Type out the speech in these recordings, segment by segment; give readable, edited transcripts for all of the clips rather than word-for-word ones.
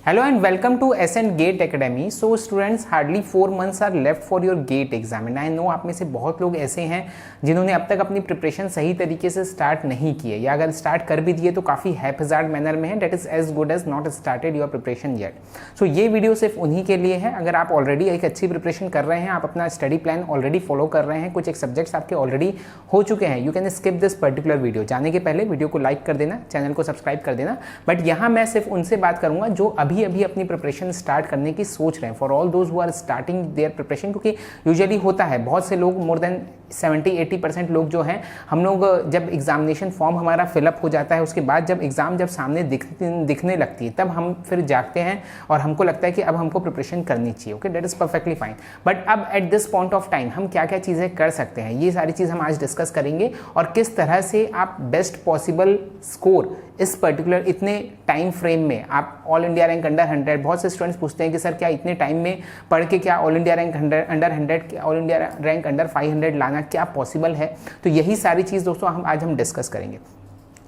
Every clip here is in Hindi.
Hello and welcome to Ascent GATE Academy. So students, hardly 4 months are left for your GATE exam and I know आप में से बहुत लोग ऐसे हैं जिन्होंने अब तक अपनी प्रिपरेशन सही तरीके से स्टार्ट नहीं की है या अगर स्टार्ट कर भी दिए तो काफ़ी हैपजार्ड मैनर में है, that is as good as not started your preparation yet. So ये वीडियो सिर्फ उन्हीं के लिए है. अगर आप ऑलरेडी एक अच्छी प्रिपरेशन कर रहे हैं, आप अपना स्टडी प्लान ऑलरेडी फॉलो कर रहे हैं, कुछ एक सब्जेक्ट्स आपके ऑलरेडी हो चुके हैं, you can skip this particular video. जाने के पहले वीडियो को लाइक कर देना, चैनल को सब्सक्राइब कर देना. बट यहाँ मैं सिर्फ उनसे बात करूँगा जो अभी अपनी प्रिपरेशन स्टार्ट करने की सोच रहे हैं. For all those who are starting their preparation, क्योंकि यूजुअली होता है बहुत से लोग, मोर देन 70-80% लोग जो हैं, हम लोग जब एग्जामिनेशन फॉर्म हमारा फिलअप हो जाता है उसके बाद जब एग्जाम जब सामने दिखने लगती है तब हम फिर जागते हैं और हमको लगता है कि अब हमको प्रिपरेशन करनी चाहिए. Okay, that is perfectly fine. But अब at this point of time हम क्या क्या चीज़ें कर सकते हैं, ये सारी चीज़ हम आज डिस्कस करेंगे और किस तरह से आप बेस्ट पॉसिबल स्कोर इस पर्टिकुलर इतने टाइम फ्रेम में आप ऑल इंडिया रैंक अंडर 100. बहुत से स्टूडेंट्स पूछते हैं कि सर क्या इतने टाइम में पढ़ के क्या all India rank under 100, all India rank under 500 लाना क्या पॉसिबल है. तो यही सारी चीज़ दोस्तों आज हम डिस्कस करेंगे.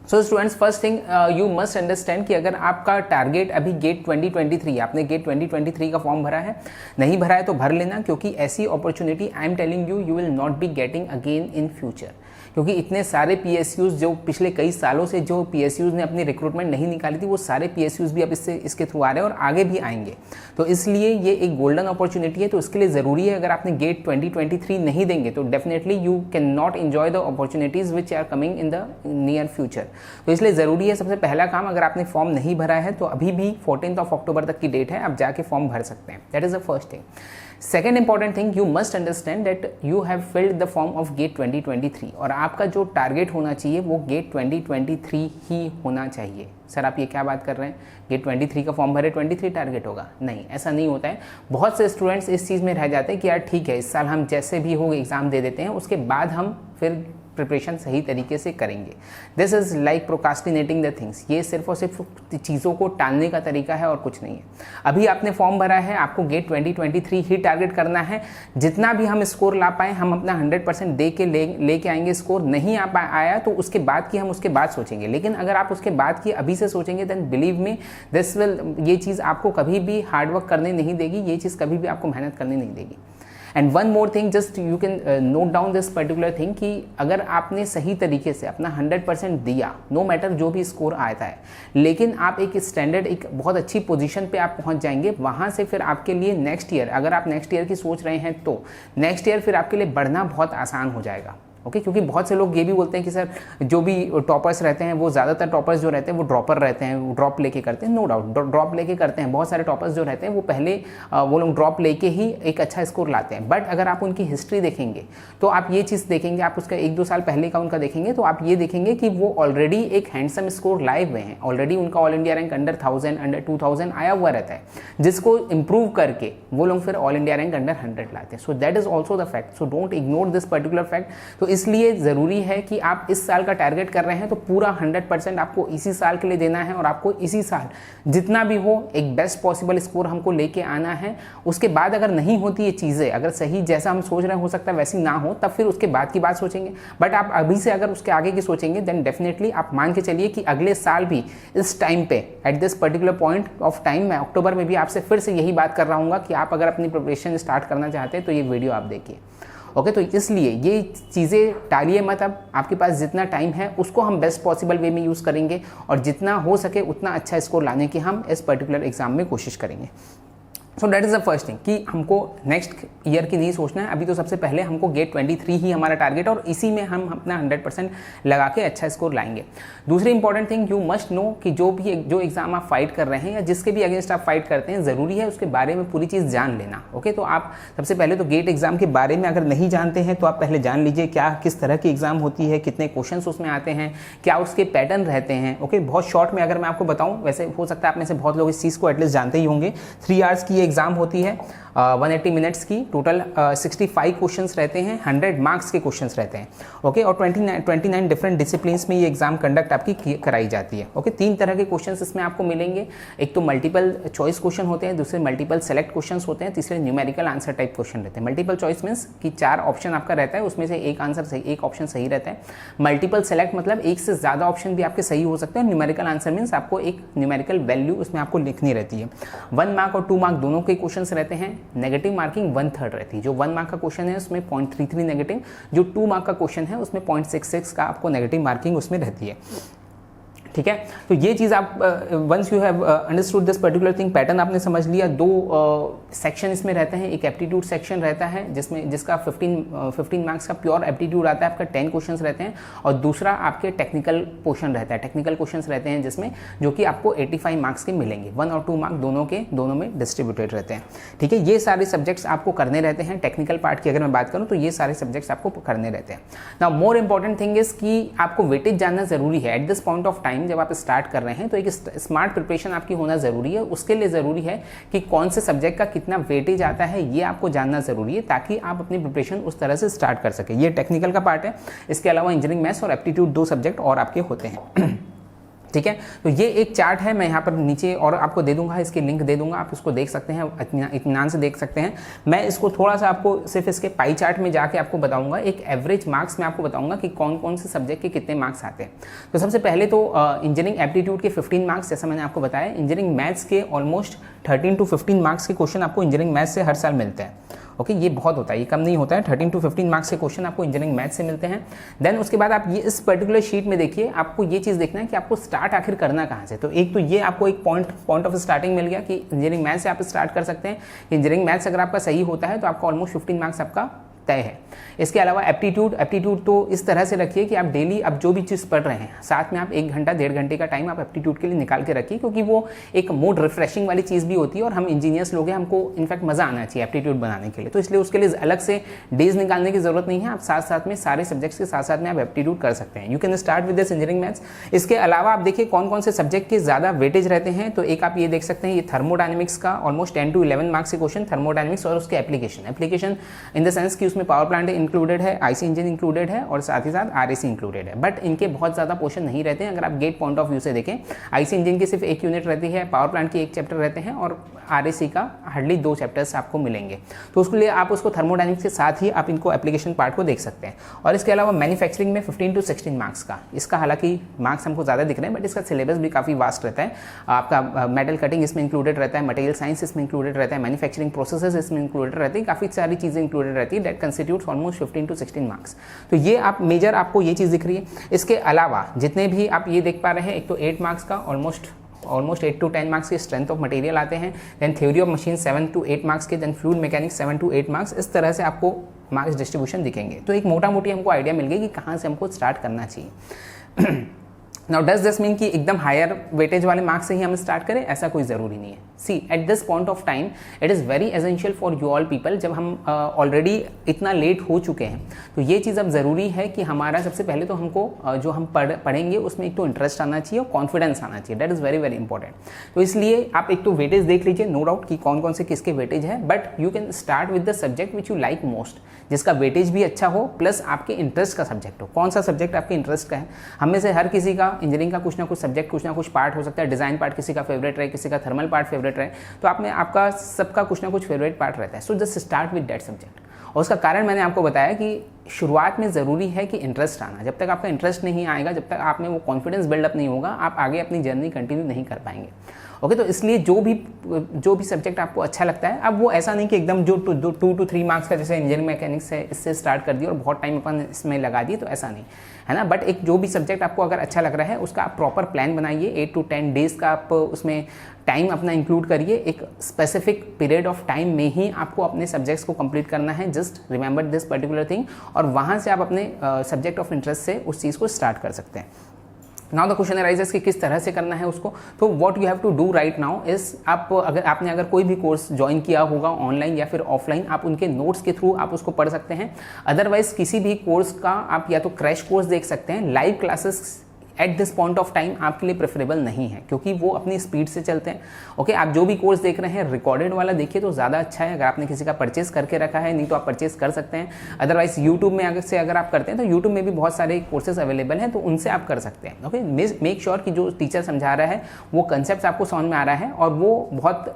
So students, first thing you must understand कि अगर आपका टारगेट अभी गेट 2023, आपने गेट 2023 का फॉर्म भरा है, नहीं भरा है तो भर लेना, क्योंकि ऐसी opportunity I am telling you will not be getting again in future. क्योंकि इतने सारे PSUs जो पिछले कई सालों से जो PSUs ने अपनी रिक्रूटमेंट नहीं निकाली थी, वो सारे PSUs भी अब इसके थ्रू आ रहे हैं और आगे भी आएंगे. तो इसलिए ये एक गोल्डन अपॉर्चुनिटी है. तो इसके लिए ज़रूरी है, अगर आपने गेट 2023 नहीं देंगे तो definitely you can not enjoy the opportunities which are coming in the near future. तो इसलिए ज़रूरी है, सबसे पहला काम, अगर आपने फॉर्म नहीं भरा है तो अभी भी 14 अक्टूबर तक की डेट है, आप जाके फॉर्म भर सकते हैं. That is the first thing. Second important thing, you must understand that you have filled the form of GATE 2023 और आपका जो टारगेट होना चाहिए वो गेट 2023 ही होना चाहिए. सर आप ये क्या बात कर रहे हैं, गेट 23 का फॉर्म भरे 23 टारगेट होगा? नहीं, ऐसा नहीं होता है. बहुत से स्टूडेंट्स इस चीज़ में रह जाते हैं कि यार ठीक है, इस साल हम जैसे भी हो एग्ज़ाम दे देते हैं, उसके बाद हम फिर प्रिपरेशन सही तरीके से करेंगे. This is like procrastinating the things. ये सिर्फ और सिर्फ चीज़ों को टालने का तरीका है और कुछ नहीं है. अभी आपने फॉर्म भरा है, आपको गेट 2023 ही टारगेट करना है. जितना भी हम स्कोर ला पाए हम अपना 100% दे के लेके आएंगे. स्कोर नहीं आया तो उसके बाद की हम उसके बाद सोचेंगे. लेकिन अगर आप उसके बाद की अभी से सोचेंगे then believe me this will, ये चीज़ आपको कभी भी हार्डवर्क करने नहीं देगी, ये चीज़ कभी भी आपको मेहनत करने नहीं देगी. And one more thing, just you can note down this particular thing कि अगर आपने सही तरीके से अपना 100% दिया, नो मैटर जो भी स्कोर आता है, लेकिन आप एक स्टैंडर्ड, एक बहुत अच्छी पोजीशन पे आप पहुंच जाएंगे. वहां से फिर आपके लिए नेक्स्ट ईयर, अगर आप नेक्स्ट ईयर की सोच रहे हैं तो नेक्स्ट ईयर फिर आपके लिए बढ़ना बहुत आसान हो जाएगा. ओके, क्योंकि बहुत से लोग ये भी बोलते हैं कि सर जो भी टॉपर्स रहते हैं वो ज़्यादातर टॉपर्स जो रहते हैं वो ड्रॉपर रहते हैं, वो ड्रॉप लेके करते हैं. नो डाउट ड्रॉप लेके करते हैं. बहुत सारे टॉपर्स जो रहते हैं वो पहले वो लोग ड्रॉप लेके ही एक अच्छा स्कोर लाते हैं. बट अगर आप उनकी हिस्ट्री देखेंगे तो आप ये चीज़ देखेंगे, आप उसका 1-2 साल पहले का उनका देखेंगे तो आप ये देखेंगे कि वो ऑलरेडी एक हैंडसम स्कोर लाए हुए हैं. ऑलरेडी उनका all India rank under 1000, under 2000 आया हुआ रहता है, जिसको इम्प्रूव करके वो लोग फिर ऑल इंडिया रैंक अंडर 100 लाते हैं. So that is also the fact. So don't ignore this particular fact. तो इसलिए ज़रूरी है कि आप इस साल का टारगेट कर रहे हैं तो पूरा 100% आपको इसी साल के लिए देना है और आपको इसी साल जितना भी हो एक बेस्ट पॉसिबल स्कोर हमको लेके आना है. उसके बाद अगर नहीं होती ये चीज़ें, अगर सही जैसा हम सोच रहे हैं हो सकता है वैसी ना हो, तब फिर उसके बाद की बात सोचेंगे. बट आप अभी से अगर उसके आगे की सोचेंगे देन डेफिनेटली आप मान के चलिए कि अगले साल भी इस टाइम पे, at this particular point of time, मैं अक्टूबर में भी आपसे फिर से यही बात कर रहा हूँ कि आप अगर अपनी प्रिपरेशन स्टार्ट करना चाहते हैं तो ये वीडियो आप देखिए. ओके, तो इसलिए ये चीज़ें टालिए मत. अब आपके पास जितना टाइम है उसको हम बेस्ट पॉसिबल वे में यूज़ करेंगे और जितना हो सके उतना अच्छा स्कोर लाने की हम इस पर्टिकुलर एग्जाम में कोशिश करेंगे. So that is the first thing कि हमको नेक्स्ट ईयर की नहीं सोचना है. अभी तो सबसे पहले हमको गेट 23 ही हमारा टारगेट और इसी में हम अपना 100% लगा के अच्छा स्कोर लाएंगे. दूसरी important thing, you must know कि जो एग्जाम आप फाइट कर रहे हैं या जिसके भी अगेंस्ट आप फाइट करते हैं, ज़रूरी है उसके बारे में पूरी चीज़ जान लेना. ओके, तो आप सबसे पहले तो गेट एग्जाम के बारे में अगर नहीं जानते हैं तो आप पहले जान लीजिए क्या किस तरह की एग्जाम होती है, कितने क्वेश्चन उसमें आते हैं, क्या उसके पैटर्न रहते हैं. ओके, बहुत शॉर्ट में अगर मैं आपको बताऊँ, वैसे हो सकता है आप में से बहुत लोग इस चीज़ को एटलीस्ट जानते ही होंगे. 3 आवर्स की एग्जाम होती है 180 मिनट्स की, टोटल 65 क्वेश्चंस रहते हैं, 100 मार्क्स के क्वेश्चंस रहते हैं। ओके, और 29 डिफरेंट डिसिप्लिन्स में ये एग्जाम कंडक्ट आपकी कराई जाती है। ओके, 3 तरह के क्वेश्चंस इसमें आपको मिलेंगे। एक तो मल्टीपल चॉइस क्वेश्चन होते हैं, दूसरे मल्टीपल सेलेक्ट क्वेश्चंस होते हैं, तीसरे न्यूमेरिकल आंसर टाइप क्वेश्चन रहते हैं। मल्टीपल चॉइस मीन्स कि 4 ऑप्शन आपका रहता है, उसमें से एक ऑप्शन सही रहता है। मल्टीपल सेलेक्ट मतलब एक से ज़्यादा ऑप्शन भी आपके सही हो सकते हैं। न्यूमेरिकल आंसर मीन्स आपको एक न्यूमेरिकल वैल्यू उसमें आपको लिखनी रहती है। 1 मार्क और 2 मार्क दोनों के क्वेश्चंस रहते हैं। नेगेटिव मार्किंग 1/3 रहती है। जो 1 मार्क का क्वेश्चन है उसमें 0.33 नेगेटिव, जो 2 मार्क का क्वेश्चन है उसमें 0.66 का आपको नेगेटिव मार्किंग उसमें रहती है। ठीक है, तो ये चीज़ आप once you have understood this particular thing, pattern आपने समझ लिया। 2 सेक्शन इसमें रहते हैं। एक एप्टीट्यूड सेक्शन रहता है जिसका 15 मार्क्स का प्योर एप्टीट्यूड आता है, आपका 10 क्वेश्चंस रहते हैं, और दूसरा आपके टेक्निकल पोर्शन रहता है। टेक्निकल क्वेश्चंस रहते हैं जिसमें जो कि आपको 85 मार्क्स के मिलेंगे। 1 और 2 मार्क दोनों में डिस्ट्रीब्यूटेड रहते हैं। ठीक है, ये सारे सब्जेक्ट्स आपको करने रहते हैं। टेक्निकल पार्ट की अगर मैं बात करूँ तो ये सारे सब्जेक्ट्स आपको करने रहते हैं। Now more important thing is कि आपको वेटेज जानना जरूरी है। Eight this point of time जब आप स्टार्ट कर रहे हैं तो एक स्मार्ट प्रिपरेशन आपकी होना जरूरी है। उसके लिए जरूरी है कि कौन से सब्जेक्ट का कितना वेटेज आता है ये आपको जानना जरूरी है, ताकि आप अपनी प्रिपरेशन उस तरह से स्टार्ट कर सके। ये टेक्निकल का पार्ट है। इसके अलावा इंजीनियरिंग, मैथ्स और एप्टीट्यूड 2 सब्जेक्ट और आपके होते हैं। ठीक है, तो ये एक चार्ट है, मैं यहाँ पर नीचे और आपको दे दूंगा, इसकी लिंक दे दूंगा, आप इसको देख सकते हैं, इत्मीनान से देख सकते हैं। मैं इसको थोड़ा सा आपको सिर्फ इसके पाई चार्ट में जाके आपको बताऊंगा, एक एवरेज मार्क्स में आपको बताऊंगा कि कौन कौन से सब्जेक्ट के कितने मार्क्स आते हैं। तो सबसे पहले तो इंजीनियरिंग एप्टीट्यूड के 15 मार्क्स, जैसा मैंने आपको बताया। इंजीनियरिंग मैथ्स के ऑलमोस्ट 13 to 15 मार्क्स के क्वेश्चन आपको इंजीनियरिंग मैथ्स से हर साल मिलते हैं। ओके, ये बहुत होता है, ये कम नहीं होता है। 13 to 15 मार्क्स के क्वेश्चन आपको इंजीनियरिंग मैथ्स से मिलते हैं। देन उसके बाद आप ये इस पर्टिकुलर शीट में देखिए, आपको ये चीज़ देखना है कि आपको स्टार्ट आखिर करना कहाँ से। तो एक तो ये आपको एक पॉइंट ऑफ स्टार्टिंग मिल गया कि इंजीनियरिंग मैथ्स से आप स्टार्ट कर सकते हैं। इंजीनियरिंग मैथ्स अगर आपका सही होता है तो आपका ऑलमोस्ट 15 मार्क्स आपका तय है। इसके अलावा एप्टीट्यूड तो इस तरह से रखिए कि आप डेली अब जो भी चीज़ पढ़ रहे हैं, साथ में आप 1 घंटा 1.5 घंटे का टाइम आप एप्टीट्यूड के लिए निकाल के रखिए, क्योंकि वो एक मूड रिफ्रेशिंग वाली चीज़ भी होती है और हम इंजीनियर्स लोग हैं, हमको इनफैक्ट मज़ा आना चाहिए एप्टीट्यूड बनाने के लिए। तो इसलिए उसके लिए अलग से डेज निकालने की जरूरत नहीं है। आप साथ साथ में सारे सब्जेक्ट्स के साथ साथ में आप एप्टीट्यूड कर सकते हैं। You can start with this engineering maths. इसके अलावा आप देखिए कौन कौन से सब्जेक्ट के ज़्यादा वेटेज रहते हैं। तो एक आप ये देख सकते हैं, ये थर्मोडायनेमिक्स का ऑलमोस्ट 10 to 11 मार्क्स के क्वेश्चन, थर्मोडायनेमिक्स और उसके एप्लीकेशन इन द सेंस कि उसमें पावर प्लांट इंक्लूडेड है, आईसी इंजन इंक्लूडेड है और साथ ही साथ आरएसी इंक्लूडेड है। बट इनके बहुत ज़्यादा पोर्शन नहीं रहते हैं। अगर आप गेट पॉइंट ऑफ व्यू से देखें, आईसी इंजन की सिर्फ 1 यूनिट रहती है, पावर प्लांट की 1 चैप्टर रहते हैं और आरएसी का हार्डली 2 चैप्टर्स आपको मिलेंगे। तो उसके लिए आप उसको थर्मोडायनेमिक्स के साथ ही आप इनको एप्लीकेशन पार्ट को देख सकते हैं। और इसके अलावा मैन्युफैक्चरिंग में 15 to 16 मार्क्स का, इसका हालांकि मार्क्स हमको ज़्यादा दिख रहे हैं बट इसका सिलेबस भी काफ़ी वास्ट रहता है। आपका मेटल कटिंग इसमें इंक्लूडेड रहता है, मटेरियल साइंस इसमें इंक्लूडेड रहता है, मैन्युफैक्चरिंग प्रोसेसेस इसमें इंक्लूडेड रहती है, काफ़ी सारी चीज़ें इंक्लूडेड रहती है। That constitutes almost 15 to 16 marks. तो ये आप मेजर आपको ये चीज़ दिख रही है। इसके अलावा जितने भी आप ये देख पा रहे हैं, एक तो 8 मार्क्स का ऑलमोस्ट 8 to 10 मार्क्स के स्ट्रेंथ ऑफ मटेरियल आते हैं। Then theory of machine 7 to 8 marks के, then fluid mechanics 7 to 8 marks. इस तरह से आपको मार्क्स डिस्ट्रीब्यूशन दिखेंगे। तो एक मोटा मोटी हमको आइडिया मिल गई कि कहाँ से हमको स्टार्ट करना चाहिए। नाउ डज दिस मीन कि एकदम हायर वेटेज वाले मार्क्स से ही हम स्टार्ट करें, ऐसा कोई ज़रूरी नहीं है। See at this point of time it is very essential for you all people, जब हम ऑलरेडी इतना लेट हो चुके हैं तो ये चीज़ अब ज़रूरी है कि हमारा सबसे पहले तो हमको जो हम पढ़ेंगे उसमें एक तो इंटरेस्ट आना चाहिए और कॉन्फिडेंस आना चाहिए। That is very very important. तो इसलिए आप एक तो वेटेज देख लीजिए, नो डाउट कि कौन कौन से किसके वेटेज है, but you can start with the subject which you like most, जिसका वेटेज भी अच्छा हो प्लस आपके इंटरेस्ट का सब्जेक्ट हो। कौन सा सब्जेक्ट आपके इंटरेस्ट का है? हम में से हर किसी का इंजीनियरिंग का कुछ ना कुछ सब्जेक्ट, कुछ ना कुछ पार्ट हो सकता है। डिज़ाइन पार्ट किसी का फेवरेट रहे, किसी का थर्मल पार्ट फेवरेट रहे, तो आपका सबका कुछ ना कुछ फेवरेट पार्ट रहता है। So just start with that subject. और उसका कारण मैंने आपको बताया कि शुरुआत में ज़रूरी है कि इंटरेस्ट आना। जब तक आपका इंटरेस्ट नहीं आएगा, जब तक आप में वो कॉन्फिडेंस बिल्डअप नहीं होगा, आप आगे अपनी जर्नी कंटिन्यू नहीं कर पाएंगे। ओके, तो इसलिए जो भी सब्जेक्ट आपको अच्छा लगता है, अब वो ऐसा नहीं कि एकदम जो 2 to 3 मार्क्स का जैसे इंजीनियरिंग मैकेनिक्स है इससे स्टार्ट कर दिया और बहुत टाइम अपन इसमें लगा दिए, तो ऐसा नहीं है ना। बट एक जो भी सब्जेक्ट आपको अगर अच्छा लग रहा है उसका आप प्रॉपर प्लान बनाइए। 8 to 10 डेज का आप उसमें टाइम अपना इंक्लूड करिए। एक स्पेसिफिक पीरियड ऑफ टाइम में ही आपको अपने सब्जेक्ट्स को कंप्लीट करना है। Just remember this particular thing, और वहाँ से आप अपने सब्जेक्ट ऑफ इंटरेस्ट से उस चीज़ को स्टार्ट कर सकते हैं। नाउ द क्वेश्चन अराइजेस कि किस तरह से करना है उसको। तो what you have to do right now is, आपने अगर कोई भी कोर्स ज्वाइन किया होगा ऑनलाइन या फिर ऑफलाइन, आप उनके नोट्स के थ्रू आप उसको पढ़ सकते हैं। अदरवाइज किसी भी कोर्स का आप या तो क्रैश कोर्स देख सकते हैं, live classes eight this point of time आपके लिए प्रेफरेबल नहीं है, क्योंकि वो अपनी स्पीड से चलते हैं। ओके, आप जो भी कोर्स देख रहे हैं रिकॉर्डेड वाला देखिए तो ज़्यादा अच्छा है। अगर आपने किसी का परचेस करके रखा है, नहीं तो आप परचेस कर सकते हैं। अदरवाइज यूट्यूब में अगर आप करते हैं तो यूट्यूब में भी बहुत सारे कोर्सेज अवेलेबल हैं, तो उनसे आप कर सकते हैं। ओके, मेक श्योर कि जो टीचर समझा रहा है वो कंसेप्ट आपको समझ में आ रहा है और वो बहुत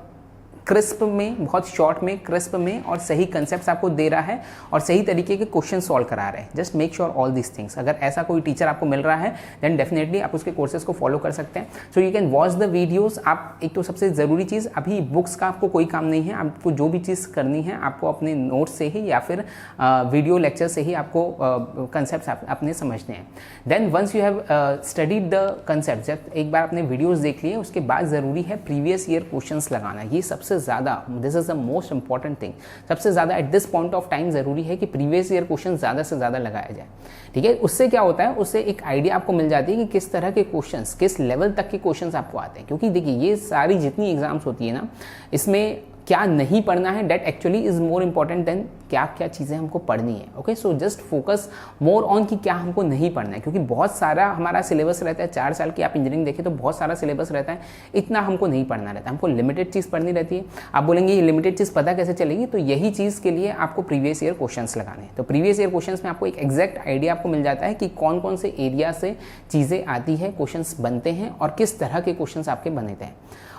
क्रिस्प में, बहुत शॉर्ट में, क्रिस्प में और सही कंसेप्ट्स आपको दे रहा है और सही तरीके के क्वेश्चन सॉल्व करा रहा है। Just make sure all this things. अगर ऐसा कोई टीचर आपको मिल रहा है देन डेफिनेटली आप उसके कोर्सेज को फॉलो कर सकते हैं। So you can watch the videos. आप एक तो सबसे ज़रूरी चीज़, अभी बुक्स का आपको कोई काम नहीं है। आपको जो भी चीज़ करनी है आपको अपने नोट्स से ही या फिर वीडियो लेक्चर से ही आपको कंसेप्ट अपने समझने हैं। Then once you have studied the concept, जब एक बार आपने वीडियोज़ देख लिए उसके बाद ज़रूरी है प्रीवियस ईयर क्वेश्चन लगाना। ये सबसे ज़्यादा, this is the most important thing. सबसे ज़्यादा eight this point of time ज़रूरी है कि प्रीवियस ईयर क्वेश्चन ज़्यादा से ज़्यादा लगाया जाए। ठीक है, उससे क्या होता है, उससे एक आइडिया आपको मिल जाती है कि किस तरह के क्वेश्चंस, किस लेवल तक के क्वेश्चंस आपको आते हैं। क्योंकि देखिए ये सारी जितनी एग्जाम्स होती है ना, इसमें क्या नहीं पढ़ना है that actually is more important than क्या क्या चीज़ें हमको पढ़नी है। Okay, so just focus more on कि क्या हमको नहीं पढ़ना है, क्योंकि बहुत सारा हमारा सिलेबस रहता है। 4 साल की आप इंजीनियरिंग देखें तो बहुत सारा सिलेबस रहता है, इतना हमको नहीं पढ़ना रहता है, हमको लिमिटेड चीज़ पढ़नी रहती है। आप बोलेंगे ये लिमिटेड चीज़ पता कैसे चलेगी, तो यही चीज़ के लिए आपको प्रीवियस ईयर क्वेश्चंस लगाने हैं। तो प्रीवियस ईयर क्वेश्चंस में आपको एक एग्जैक्ट आइडिया आपको मिल जाता है कि कौन कौन से एरिया से चीज़ें आती है, क्वेश्चंस बनते हैं और किस तरह के क्वेश्चंस आपके बनते हैं।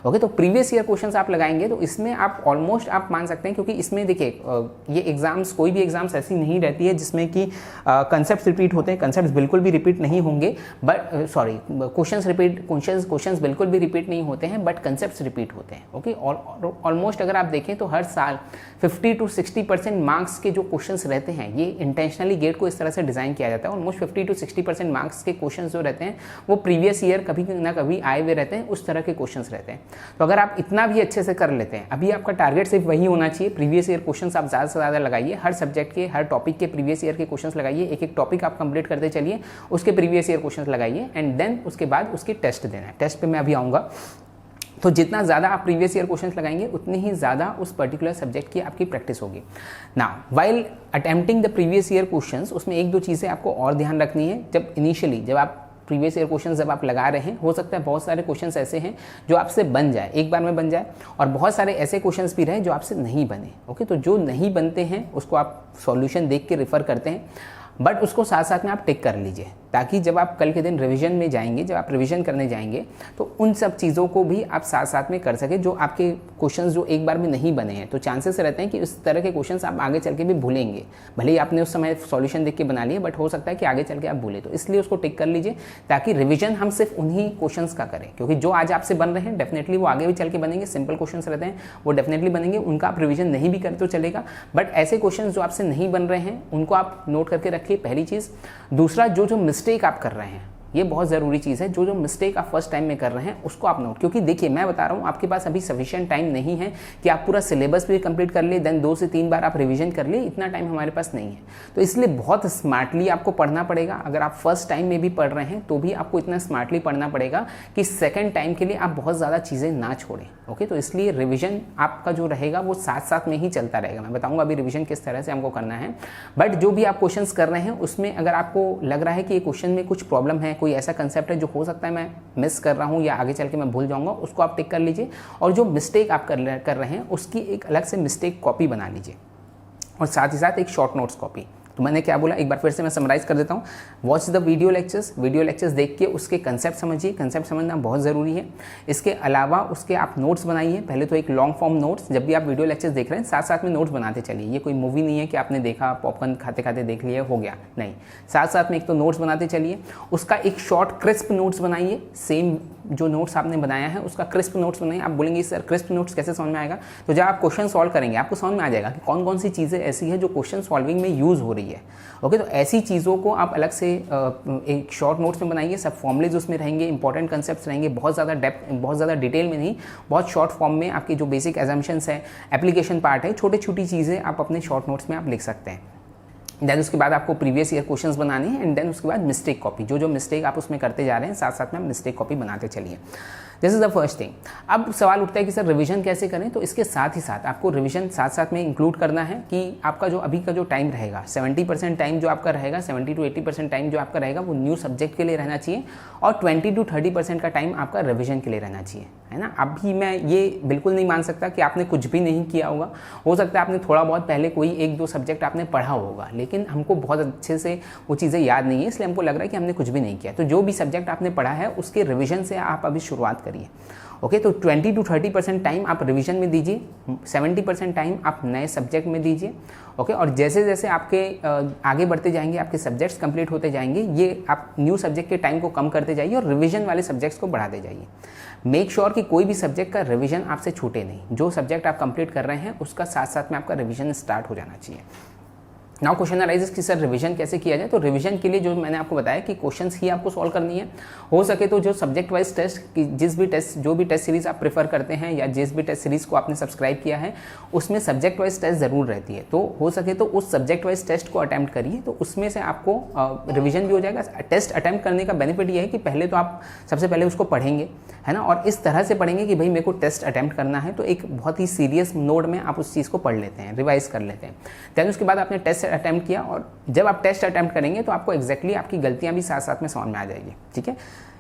ओके, तो प्रीवियस ईयर क्वेश्चंस आप लगाएंगे तो इसमें आप ऑलमोस्ट आप मान सकते हैं, क्योंकि इसमें देखिए ये एग्जाम्स, कोई भी एग्जाम्स ऐसी नहीं रहती है जिसमें कि कंसेप्ट रिपीट होते हैं। कंसेप्ट बिल्कुल भी रिपीट नहीं होंगे, बट सॉरी, क्वेश्चंस बिल्कुल भी रिपीट नहीं होते हैं, बट कंसेप्ट रिपीट होते हैं। ओके, ऑलमोस्ट अगर आप देखें तो हर साल 50 to 60% मार्क्स के जो क्वेश्चंस रहते हैं, ये इंटेंशनली गेट को इस तरह से डिज़ाइन किया जाता है। ऑलमोस्ट 50 to 60% मार्क्स के क्वेश्चन जो रहते हैं वो प्रीवियस ईयर कभी ना कभी आए हुए रहते हैं, उस तरह के क्वेश्चन रहते हैं। तो अगर आप इतना भी अच्छे से कर लेते हैं, अभी आपका टारगेट सिर्फ वही होना चाहिए, प्रीवियस ईयर क्वेश्चंस आप ज़्यादा से ज़्यादा लगाइए। हर सब्जेक्ट के, हर टॉपिक के प्रीवियस ईयर के क्वेश्चंस लगाइए। एक एक टॉपिक आप कंप्लीट करते चलिए, उसके प्रीवियस ईयर क्वेश्चंस लगाइए एंड देन उसके बाद उसकी टेस्ट देना है। टेस्ट पे मैं अभी आऊँगा। तो जितना ज़्यादा आप प्रीवियस ईयर क्वेश्चंस लगाएंगे उतनी ही ज़्यादा उस पर्टिकुलर सब्जेक्ट की आपकी प्रैक्टिस होगी। Now while attempting the previous year questions, उसमें एक दो चीज़ें आपको और ध्यान रखनी है। जब आप प्रीवियस ईयर क्वेश्चन जब आप लगा रहे हैं, हो सकता है बहुत सारे क्वेश्चंस ऐसे हैं जो आपसे बन जाए, एक बार में बन जाए, और बहुत सारे ऐसे क्वेश्चंस भी रहे जो आपसे नहीं बने। ओके, तो जो नहीं बनते हैं उसको आप सॉल्यूशन देख के रेफर करते हैं, बट उसको साथ साथ में आप टिक कर लीजिए, ताकि जब आप कल के दिन रिवीजन में जाएंगे, जब आप रिवीजन करने जाएंगे तो उन सब चीज़ों को भी आप साथ साथ में कर सके, जो आपके क्वेश्चंस जो एक बार में नहीं बने हैं। तो चांसेस रहते हैं कि इस तरह के क्वेश्चंस आप आगे चल के भी भूलेंगे, भले ही आपने उस समय सॉल्यूशन देख के बना लिए, बट हो सकता है कि आगे चल के आप भूलें। तो इसलिए उसको टिक कर लीजिए, ताकि रिविजन हम सिर्फ उन्हीं क्वेश्चंस का करें, क्योंकि जो आज आपसे बन रहे हैं डेफिनेटली वो आगे भी चल के बनेंगे। सिंपल क्वेश्चंस रहते हैं वो डेफिनेटली बनेंगे, उनका आप रिविजन नहीं भी करें तो चलेगा, बट ऐसे क्वेश्चन जो आपसे नहीं बन रहे हैं उनको आप नोट करके रखिए, पहली चीज़। दूसरा, जो मिस्टेक आप कर रहे हैं, ये बहुत ज़रूरी चीज़ है। जो मिस्टेक आप फर्स्ट टाइम में कर रहे हैं उसको आप नोट, क्योंकि देखिए मैं बता रहा हूँ आपके पास अभी सफिशिएंट टाइम नहीं है कि आप पूरा सिलेबस भी कंप्लीट कर ले, देन 2 से 3 बार आप रिवीजन कर ले, इतना टाइम हमारे पास नहीं है। तो इसलिए बहुत स्मार्टली आपको पढ़ना पड़ेगा। अगर आप फर्स्ट टाइम में भी पढ़ रहे हैं तो भी आपको इतना स्मार्टली पढ़ना पड़ेगा कि सेकेंड टाइम के लिए आप बहुत ज़्यादा चीज़ें ना छोड़ें। ओके, तो इसलिए रिविजन आपका जो रहेगा वो साथ साथ में ही चलता रहेगा। मैं बताऊँगा अभी रिविजन किस तरह से हमको करना है, बट जो भी आप क्वेश्चन कर रहे हैं उसमें अगर आपको लग रहा है कि ये क्वेश्चन में कुछ प्रॉब्लम है, कोई ऐसा कंसेप्ट है जो हो सकता है मैं मिस कर रहा हूँ या आगे चल के मैं भूल जाऊँगा, उसको आप टिक कर लीजिए। और जो मिस्टेक आप कर रहे हैं उसकी एक अलग से मिस्टेक कॉपी बना लीजिए, और साथ ही साथ एक शॉर्ट नोट्स कॉपी। तो मैंने क्या बोला, एक बार फिर से मैं समराइज कर देता हूँ। वॉच द वीडियो लेक्चर्स देख के उसके कंसेप्ट समझिए, कंसेप्ट समझना बहुत ज़रूरी है। इसके अलावा उसके आप नोट्स बनाइए। पहले तो एक लॉन्ग फॉर्म नोट्स, जब भी आप वीडियो लेक्चर्स देख रहे हैं साथ साथ में नोट्स बनाते चलिए। ये कोई मूवी नहीं है कि आपने देखा पॉपकॉर्न खाते खाते देख लिया हो गया, नहीं, साथ साथ में एक तो नोट्स बनाते चलिए। उसका एक शॉर्ट क्रिस्प नोट्स बनाइए, सेम जो नोट्स आपने बनाया है उसका क्रिस्प नोट्स बनाइए। आप बोलेंगे सर क्रिस्प नोट्स कैसे समझ में आएगा, तो जब आप क्वेश्चन सॉल्व करेंगे आपको समझ में आ जाएगा कि कौन कौन सी चीज़ें ऐसी है जो क्वेश्चन सॉल्विंग में यूज़ हो रही है। ओके, तो ऐसी चीज़ों को आप अलग से एक शॉर्ट नोट्स में बनाइए। सब फॉर्मुलेज उसमें रहेंगे, इंपॉर्टेंट कंसेप्ट्स रहेंगे, बहुत ज़्यादा डेप्थ, बहुत ज़्यादा डिटेल में नहीं, बहुत शॉर्ट फॉर्म में आपकी जो बेसिक एजम्पशंस है, एप्लीकेशन पार्ट है, छोटी छोटी चीज़ें आप अपने शॉर्ट नोट्स में आप लिख सकते हैं। देन उसके बाद आपको प्रीवियस ईयर क्वेश्चंस बनाने हैं, एंड देन उसके बाद मिस्टेक कॉपी, जो मिस्टेक आप उसमें करते जा रहे हैं साथ साथ में आप मिस्टेक कॉपी बनाते चलिए। This is the first thing. अब सवाल उठता है कि सर रिवीजन कैसे करें, तो इसके साथ ही साथ आपको रिवीजन साथ साथ में इंक्लूड करना है कि आपका जो अभी का जो टाइम रहेगा 70% टाइम जो आपका रहेगा, 70 to 80% टाइम जो आपका रहेगा वो न्यू सब्जेक्ट के लिए रहना चाहिए और 20 to 30% का टाइम आपका रिवीजन के लिए रहना चाहिए, है ना। अभी मैं ये बिल्कुल नहीं मान सकता कि आपने कुछ भी नहीं किया होगा, हो सकता है आपने थोड़ा बहुत पहले कोई 1-2 सब्जेक्ट आपने पढ़ा होगा, लेकिन हमको बहुत अच्छे से वो चीज़ें याद नहीं है, इसलिए हमको लग रहा है कि हमने कुछ भी नहीं किया। तो जो भी सब्जेक्ट आपने पढ़ा है उसके रिवीजन से आप अभी शुरुआत करिए। ओके, तो 20 to 30% टाइम आप रिवीजन में दीजिए, 70% टाइम आप नए सब्जेक्ट में दीजिए। ओके, और जैसे जैसे आपके आगे बढ़ते जाएंगे, आपके सब्जेक्ट्स कंप्लीट होते जाएंगे, ये आप न्यू सब्जेक्ट के टाइम को कम करते जाइए और रिवीजन वाले सब्जेक्ट्स को बढ़ाते जाइए। मेक श्योर कि कोई भी सब्जेक्ट का रिवीजन आपसे छूटे नहीं। जो सब्जेक्ट आप कंप्लीट कर रहे हैं उसका साथ साथ में आपका रिवीजन स्टार्ट हो जाना चाहिए। नाउ क्वेश्चन अराइजेस कि सर रिवीजन कैसे किया जाए। तो रिवीजन के लिए जो मैंने आपको बताया कि क्वेश्चंस ही आपको सॉल्व करनी है। हो सके तो जो सब्जेक्ट वाइज टेस्ट की जो भी टेस्ट सीरीज आप प्रेफर करते हैं या जिस भी टेस्ट सीरीज को आपने सब्सक्राइब किया है उसमें सब्जेक्ट वाइज टेस्ट जरूर रहती है। तो हो सके तो उस सब्जेक्ट वाइज टेस्ट को अटैम्प्ट करिए, तो उसमें से आपको रिविजन भी हो जाएगा। टेस्ट अटैम्प्ट करने का बेनिफिट ये है कि पहले तो आप सबसे पहले उसको पढ़ेंगे, है ना, और इस तरह से पढ़ेंगे कि भाई मेरे को टेस्ट अटैम्प्ट करना है, तो एक बहुत ही सीरियस नोड में आप उस चीज़ को पढ़ लेते हैं, रिवाइज कर लेते हैं। दैन उसके बाद आपने टेस्ट अटैम्प्ट किया और जब आप टेस्ट अटैम्प्ट करेंगे तो आपको एग्जैक्टली आपकी गलतियां भी साथ साथ में समझ में आ जाएगी। ठीक है,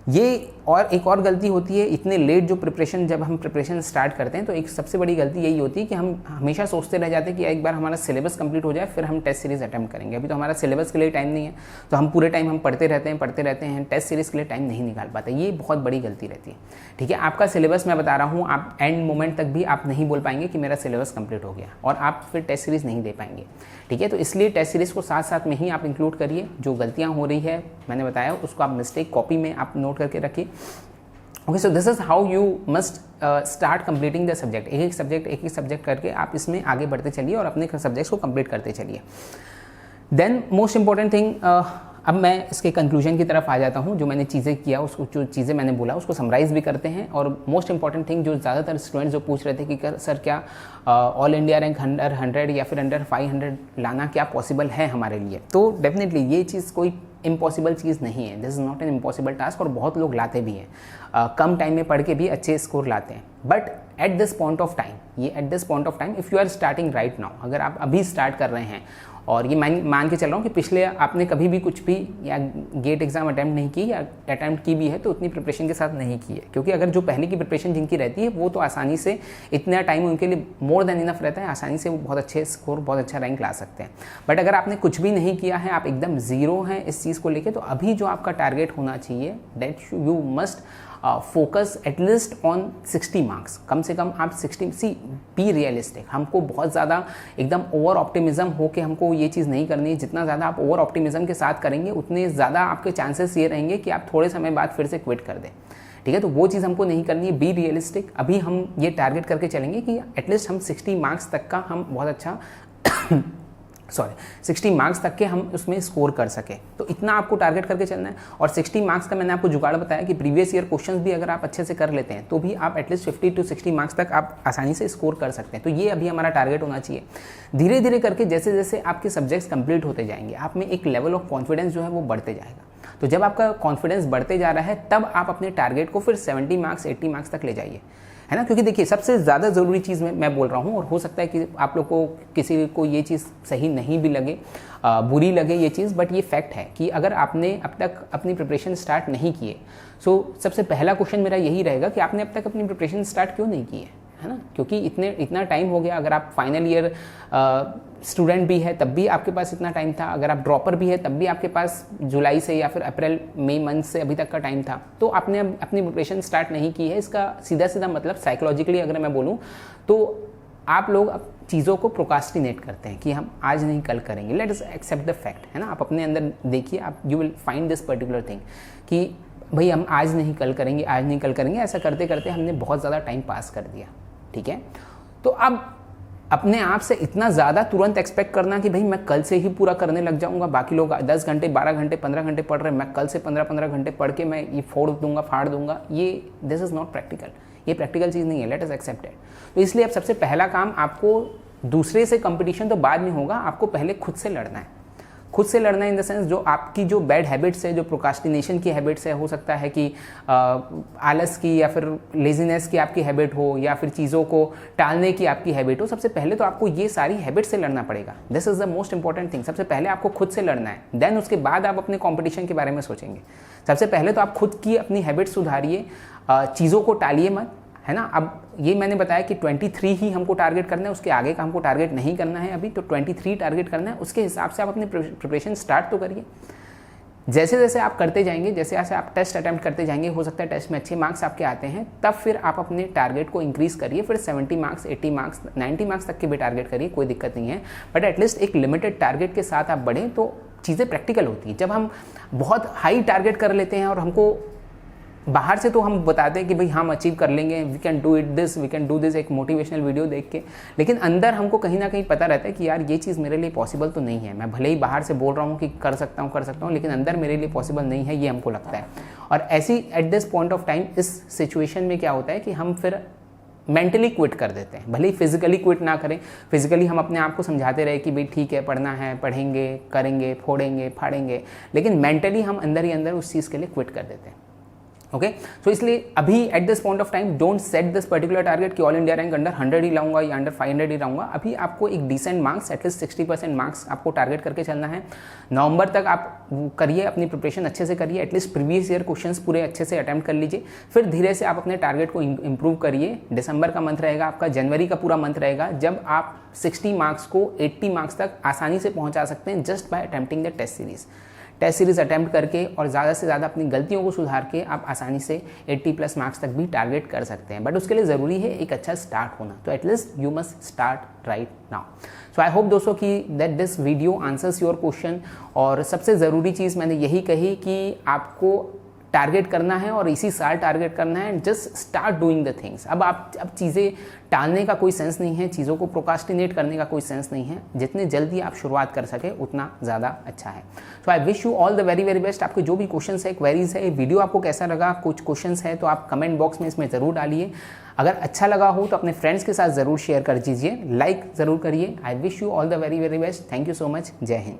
ये और एक और गलती होती है इतने लेट जो प्रिपरेशन, जब हम प्रिपरेशन स्टार्ट करते हैं तो एक सबसे बड़ी गलती यही होती है कि हम हमेशा सोचते रह जाते हैं कि एक बार हमारा सिलेबस कंप्लीट हो जाए फिर हम टेस्ट सीरीज अटैम्प्ट करेंगे। अभी तो हमारा सिलेबस के लिए टाइम नहीं है, तो हम पूरे टाइम हम पढ़ते रहते हैं, टेस्ट सीरीज के लिए टाइम नहीं निकाल पाते। ये बहुत बड़ी गलती रहती है। ठीक है, आपका सिलेबस मैं बता रहा हूँ, आप एंड मोमेंट तक भी आप नहीं बोल पाएंगे कि मेरा सिलेबस कंप्लीट हो गया और आप फिर टेस्ट सीरीज नहीं दे पाएंगे। ठीक है, तो इसलिए टेस्ट सीरीज को साथ साथ में ही आप इंक्लूड करिए। जो गलतियाँ हो रही है मैंने बताया उसको आप मिस्टेक कॉपी में आप नोट करके रखिए। Okay, so this is how you must start completing the subject. एक एक सब्जेक्ट करके आप इसमें आगे बढ़ते चलिए और अपने सब्जेक्ट्स को कंप्लीट करते चलिए। देन मोस्ट इंपॉर्टेंट थिंग, अब मैं इसके कंक्लूजन की तरफ आ जाता हूँ। जो मैंने चीज़ें किया उसको, जो चीज़ें मैंने बोला उसको समराइज़ भी करते हैं। और मोस्ट इंपॉर्टेंट थिंग जो ज़्यादातर स्टूडेंट्स जो पूछ रहे थे कि सर क्या ऑल इंडिया रैंक अंडर 100 या फिर अंडर 500 लाना क्या पॉसिबल है हमारे लिए, तो डेफिनेटली ये चीज़ कोई इम्पॉसिबल चीज़ नहीं है। This is not an impossible task और बहुत लोग लाते भी हैं, कम टाइम में पढ़ के भी अच्छे स्कोर लाते हैं। But at this point of time if you are starting right now, अगर आप अभी स्टार्ट कर रहे हैं और ये मान के चल रहा हूँ कि पिछले आपने कभी भी कुछ भी या गेट एग्जाम अटैम्प्ट नहीं की या अटैम्प्ट की भी है तो उतनी प्रिपरेशन के साथ नहीं की है, क्योंकि अगर जो पहले की प्रिपरेशन जिनकी रहती है वो तो आसानी से, इतना टाइम उनके लिए मोर देन इनफ रहता है, आसानी से वो बहुत अच्छे स्कोर, बहुत अच्छा रैंक ला सकते हैं। बट अगर आपने कुछ भी नहीं किया है, आप एकदम ज़ीरो हैं इस चीज़ को लेके, तो अभी जो आपका टारगेट होना चाहिए that you must focus at least on 60 marks. कम से कम आप 60, सी बी रियलिस्टिक। हमको बहुत ज़्यादा एकदम ओवर ऑप्टिमिज्म हो के हमको ये चीज़ नहीं करनी है। जितना ज़्यादा आप ओवर ऑप्टिमिज्म के साथ करेंगे उतने ज़्यादा आपके चांसेस ये रहेंगे कि आप थोड़े समय बाद फिर से क्विट कर दें। ठीक है, तो वो चीज़ हमको नहीं करनी है। Be realistic. अभी हम ये टारगेट करके चलेंगे कि एटलीस्ट हम 60 मार्क्स तक का हम बहुत अच्छा 60 मार्क्स तक के हम उसमें स्कोर कर सके, तो इतना आपको टारगेट करके चलना है। और 60 मार्क्स का मैंने आपको जुगाड़ बताया कि प्रीवियस ईयर क्वेश्चंस भी अगर आप अच्छे से कर लेते हैं तो भी आप एटलीस्ट 50 to 60 मार्क्स तक आप आसानी से स्कोर कर सकते हैं। तो ये अभी हमारा टारगेट होना चाहिए। धीरे धीरे करके जैसे जैसे आपके सब्जेक्ट्स कंप्लीट होते जाएंगे, आप में एक लेवल ऑफ कॉन्फिडेंस जो है वो बढ़ते जाएगा। तो जब आपका कॉन्फिडेंस बढ़ते जा रहा है तब आप अपने टारगेट को फिर 70 मार्क्स 80 मार्क्स तक ले जाइए, है ना। क्योंकि देखिए सबसे ज़्यादा ज़रूरी चीज़ मैं बोल रहा हूँ, और हो सकता है कि आप लोग को किसी को ये चीज़ सही नहीं भी लगे, बुरी लगे ये चीज़, बट ये फैक्ट है कि अगर आपने अब तक अपनी प्रिपरेशन स्टार्ट नहीं किए, सो सबसे पहला क्वेश्चन मेरा यही रहेगा कि आपने अब तक अपनी प्रिपरेशन स्टार्ट क्यों नहीं की है ना। क्योंकि इतना टाइम हो गया। अगर आप फाइनल ईयर स्टूडेंट भी है तब भी आपके पास इतना टाइम था, अगर आप ड्रॉपर भी है तब भी आपके पास जुलाई से या फिर अप्रैल मई मंथ से अभी तक का टाइम था, तो आपने अपनी प्रिपरेशन स्टार्ट नहीं की है। इसका सीधा मतलब साइकोलॉजिकली अगर मैं बोलूँ तो आप लोग अब चीज़ों को प्रोकास्टिनेट करते हैं कि हम आज नहीं कल करेंगे। Let us accept the fact, है ना। आप अपने अंदर देखिए, आप you will find this particular thing कि भाई हम आज नहीं कल करेंगे, ऐसा करते करते हमने बहुत ज़्यादा टाइम पास कर दिया। ठीक है, तो अब अपने आप से इतना ज़्यादा तुरंत एक्सपेक्ट करना कि भाई मैं कल से ही पूरा करने लग जाऊंगा, बाकी लोग 10 घंटे 12 घंटे 15 घंटे पढ़ रहे हैं, मैं कल से 15 घंटे पढ़ के मैं ये फाड़ दूंगा, ये दिस इज़ नॉट प्रैक्टिकल। ये प्रैक्टिकल चीज़ नहीं है। Let us accept it. तो इसलिए अब सबसे पहला काम, आपको दूसरे से कंपटीशन तो बाद में होगा, आपको पहले खुद से लड़ना है। खुद से लड़ना इन द सेंस जो आपकी जो बैड हैबिट्स है, जो प्रोक्रास्टिनेशन की हैबिट्स है, हो सकता है कि आलस की या फिर लेजीनेस की आपकी हैबिट हो या फिर चीज़ों को टालने की आपकी हैबिट हो। सबसे पहले तो आपको ये सारी हैबिट से लड़ना पड़ेगा। This is the most important thing. सबसे पहले आपको खुद से लड़ना है, देन उसके बाद आप अपने कॉम्पिटिशन के बारे में सोचेंगे। सबसे पहले तो आप खुद की अपनी हैबिट सुधारिए, चीज़ों को टालिए मत, है ना। अब ये मैंने बताया कि 23 ही हमको टारगेट करना है, उसके आगे का हमको टारगेट नहीं करना है अभी, तो 23 टारगेट करना है। उसके हिसाब से आप अपनी प्रिपरेशन स्टार्ट तो करिए। जैसे जैसे आप करते जाएंगे, जैसे जैसे आप टेस्ट अटैम्प्ट करते जाएंगे, हो सकता है टेस्ट में अच्छे मार्क्स आपके आते हैं, तब फिर आप अपने टारगेट को इंक्रीज़ करिए। फिर 70 मार्क्स, 80 मार्क्स, 90 मार्क्स तक के भी टारगेट करिए, कोई दिक्कत नहीं है। बट एटलीस्ट एक लिमिटेड टारगेट के साथ आप बढ़ें तो चीज़ें प्रैक्टिकल होती हैं। जब हम बहुत हाई टारगेट कर लेते हैं और हमको बाहर से तो हम बताते हैं कि भाई हम अचीव कर लेंगे, we can do it this, we can do this, एक मोटिवेशनल वीडियो देख के, लेकिन अंदर हमको कहीं ना कहीं पता रहता है कि यार ये चीज़ मेरे लिए पॉसिबल तो नहीं है। मैं भले ही बाहर से बोल रहा हूँ कि कर सकता हूँ, लेकिन अंदर मेरे लिए पॉसिबल नहीं है, ये हमको लगता है। और ऐसी eight this point of time, इस सिचुएशन में क्या होता है कि हम फिर मेंटली क्विट कर देते हैं। भले ही फिजिकली क्विट ना करें, फिजिकली हम अपने आप को समझाते रहे कि भाई ठीक है, पढ़ना है, पढ़ेंगे, करेंगे, फोड़ेंगे, फाड़ेंगे, लेकिन मेंटली हम अंदर ही अंदर उस चीज़ के लिए क्विट कर देते हैं। ओके, सो इसलिए अभी eight this point of time don't set this particular target कि ऑल इंडिया रैंक अंडर 100 ही लाऊंगा या अंडर 500 ही लाऊंगा। अभी आपको एक डिसेंट मार्क्स, एटलीस्ट 60% मार्क्स आपको टारगेट करके चलना है। नवंबर तक आप करिए, अपनी प्रिपरेशन अच्छे से करिए, एटलीस्ट प्रीवियस ईयर क्वेश्चंस पूरे अच्छे से अटैम्प्ट कर लीजिए। फिर धीरे से आप अपने टारगेट को इंप्रूव करिए। दिसंबर का मंथ रहेगा आपका, जनवरी का पूरा मंथ रहेगा, जब आप 60 मार्क्स को 80 मार्क्स तक आसानी से पहुँचा सकते हैं just by attempting the test series attempt करके, और ज़्यादा से ज़्यादा अपनी गलतियों को सुधार के आप आसानी से 80+ मार्क्स तक भी टारगेट कर सकते हैं। बट उसके लिए ज़रूरी है एक अच्छा स्टार्ट होना, तो at least you must start right now. So I hope दोस्तों कि that this video answers your question. और सबसे ज़रूरी चीज़ मैंने यही कही कि आपको टारगेट करना है और इसी साल टारगेट करना है, just start doing the things. अब चीज़ें टालने का कोई सेंस नहीं है, चीज़ों को प्रोकास्टिनेट करने का कोई सेंस नहीं है। जितने जल्दी आप शुरुआत कर सके उतना ज़्यादा अच्छा है। So I wish you all the very very best. आपके जो भी क्वेश्चंस है, क्वेरीज है, वीडियो आपको कैसा लगा, कुछ क्वेश्चंस है तो आप कमेंट बॉक्स में इसमें ज़रूर डालिए। अगर अच्छा लगा हो तो अपने फ्रेंड्स के साथ ज़रूर शेयर कर दीजिए, लाइक ज़रूर करिए। आई wish you all the very very best. Thank you so much. जय हिंद।